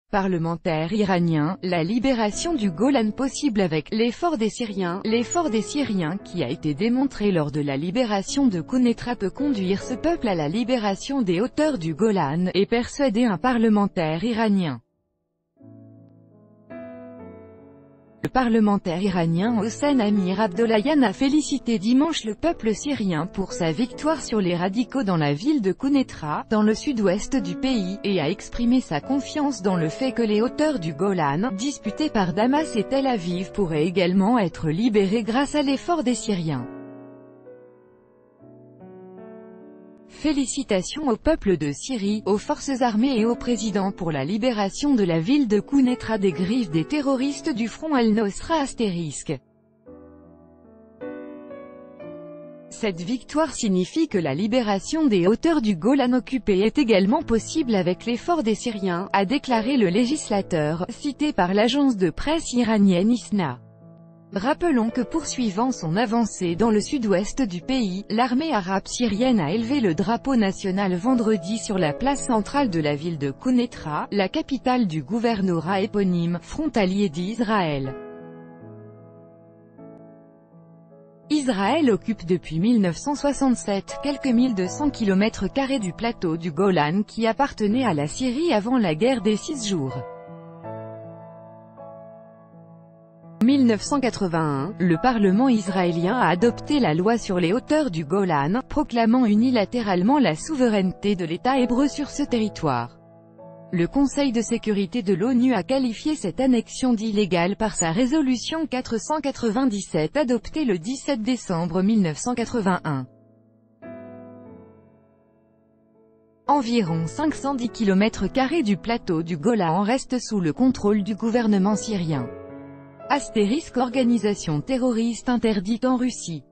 Parlementaire iranien, la libération du Golan possible avec l'effort des Syriens. L'effort des Syriens qui a été démontré lors de la libération de Quneitra peut conduire ce peuple à la libération des hauteurs du Golan, et persuader un parlementaire iranien. Le parlementaire iranien Hossein Amir Abdollahian a félicité dimanche le peuple syrien pour sa victoire sur les radicaux dans la ville de Quneitra, dans le sud-ouest du pays, et a exprimé sa confiance dans le fait que les hauteurs du Golan, disputées par Damas et Tel Aviv, pourraient également être libérées grâce à l'effort des Syriens. Félicitations au peuple de Syrie, aux forces armées et au président pour la libération de la ville de Quneitra des griffes des terroristes du front Al-Nosra *. Cette victoire signifie que la libération des hauteurs du Golan occupées est également possible avec l'effort des Syriens, a déclaré le législateur, cité par l'agence de presse iranienne ISNA. Rappelons que poursuivant son avancée dans le sud-ouest du pays, l'armée arabe syrienne a élevé le drapeau national vendredi sur la place centrale de la ville de Quneitra, la capitale du gouvernorat éponyme, frontalier d'Israël. Israël occupe depuis 1967 quelques 1200 km² du plateau du Golan qui appartenait à la Syrie avant la guerre des 6 jours. En 1981, le Parlement israélien a adopté la loi sur les hauteurs du Golan, proclamant unilatéralement la souveraineté de l'État hébreu sur ce territoire. Le Conseil de sécurité de l'ONU a qualifié cette annexion d'illégale par sa résolution 497 adoptée le 17 décembre 1981. Environ 510 km² du plateau du Golan restent sous le contrôle du gouvernement syrien. * Organisation terroriste interdite en Russie.